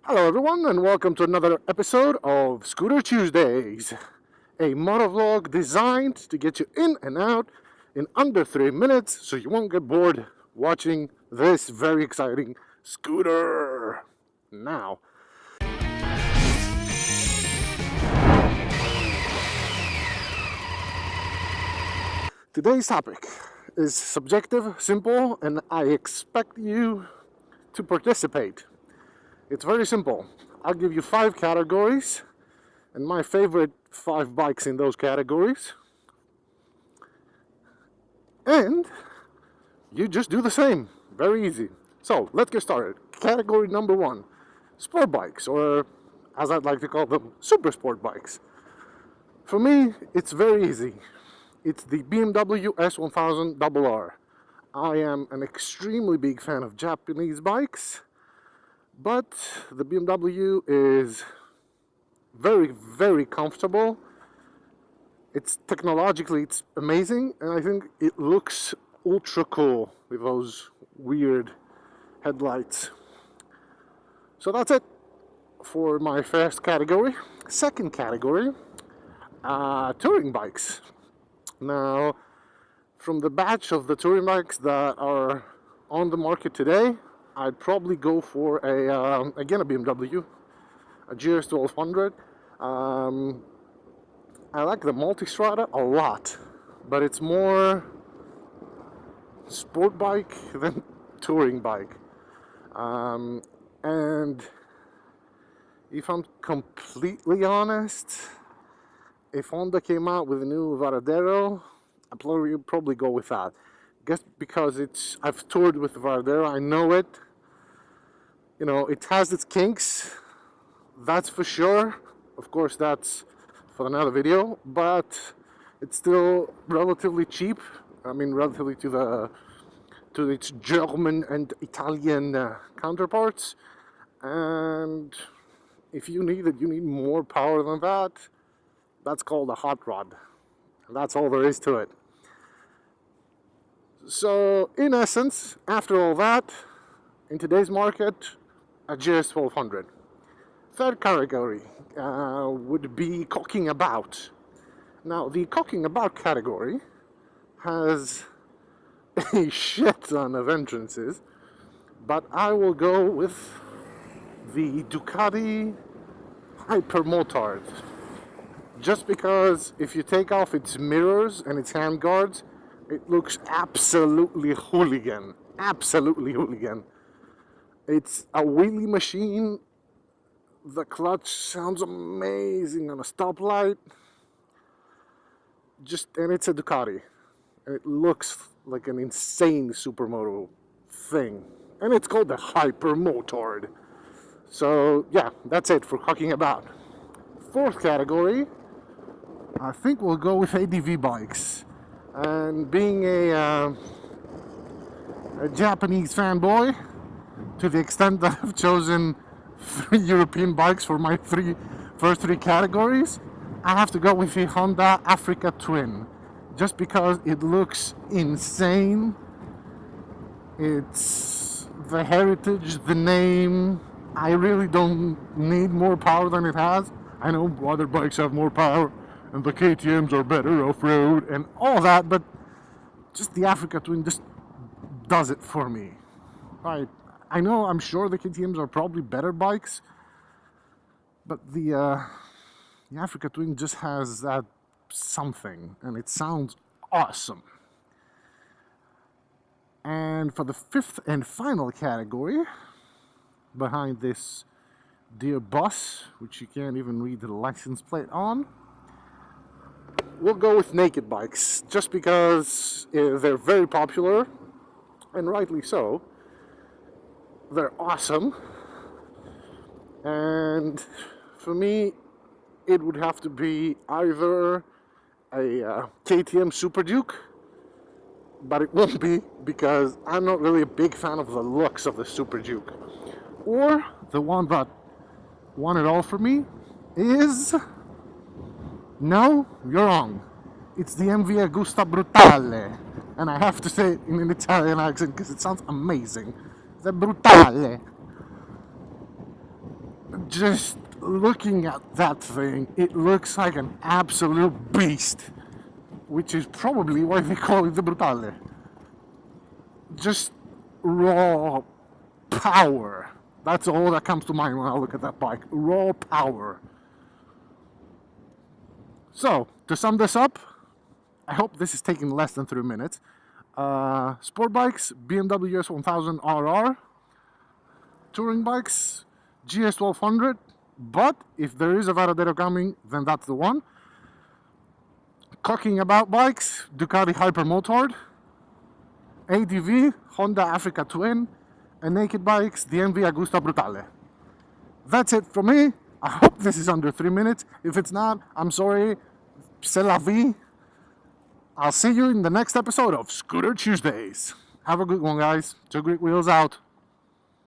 Hello everyone and welcome to another episode of Scooter Tuesdays, a motovlog designed to get you in and out in under 3 minutes so you won't get bored watching this very exciting scooter. Now, today's topic is subjective, simple, and I expect you to participate. It's very simple. I'll give you 5 categories and my favorite 5 bikes in those categories. And you just do the same. Very easy. So let's get started. Category number 1, sport bikes, or as I'd like to call them, super sport bikes. For me, it's very easy. It's the BMW S1000RR. I am an extremely big fan of Japanese bikes, but the BMW is very, very comfortable. It's technologically, it's amazing, and I think it looks ultra cool with those weird headlights. So that's it for my first category. Second category, touring bikes. Now, from the batch of the touring bikes that are on the market today, I'd probably go for again a BMW, a GS 1200. I like the Multistrada a lot, but it's more sport bike than touring bike. And if I'm completely honest, if Honda came out with a new Varadero, I'd probably go with that. Just because I've toured with the Varadero, I know it. You know, it has its kinks, that's for sure. Of course, that's for another video, but it's still relatively cheap. I mean, relatively to its German and Italian counterparts. And if you need more power than that, that's called a hot rod. And that's all there is to it. So, in essence, after all that, in today's market, a GS 1200. Third category would be cocking about. Now, the cocking about category has a shit ton of entrances, but I will go with the Ducati Hypermotard. Just because if you take off its mirrors and its handguards, it looks absolutely hooligan. Absolutely hooligan. It's a wheelie machine. The clutch sounds amazing on a stoplight. And it's a Ducati. And it looks like an insane supermoto thing. And it's called the Hypermotard. So yeah, that's it for cocking about. Fourth category, I think we'll go with ADV bikes. And being a Japanese fanboy, to the extent that I've chosen 3 European bikes for my first three categories, I have to go with the Honda Africa Twin. Just because it looks insane. It's the heritage, the name. I really don't need more power than it has. I know other bikes have more power, and the KTMs are better off-road and all that, but just the Africa Twin just does it for me. I know, I'm sure the KTMs are probably better bikes, but the Africa Twin just has that something, and it sounds awesome. And for the fifth and final category, behind this dear bus, which you can't even read the license plate on, we'll go with naked bikes, just because they're very popular, and rightly so. They're awesome, and for me, it would have to be either a KTM Super Duke, but it won't be because I'm not really a big fan of the looks of the Super Duke. Or the one that won it all for me is... No, you're wrong. It's the MV Agusta Brutale. And I have to say it in an Italian accent because it sounds amazing. The Brutale. Just looking at that thing, it looks like an absolute beast, which is probably why they call it the Brutale. Just raw power. That's all that comes to mind when I look at that bike. Raw power. So, to sum this up, I hope this is taking less than 3 minutes. Sport bikes, BMW S1000 RR. Touring bikes, GS 1200. But if there is a Varadero coming, then that's the one. Cocking about bikes, Ducati Hypermotard. ADV, Honda Africa Twin. And naked bikes, the MV Agusta Brutale. That's it from me. I hope this is under 3 minutes. If it's not, I'm sorry. C'est la vie. I'll see you in the next episode of Scooter Tuesdays. Have a good one, guys. Two Greek Wheels out.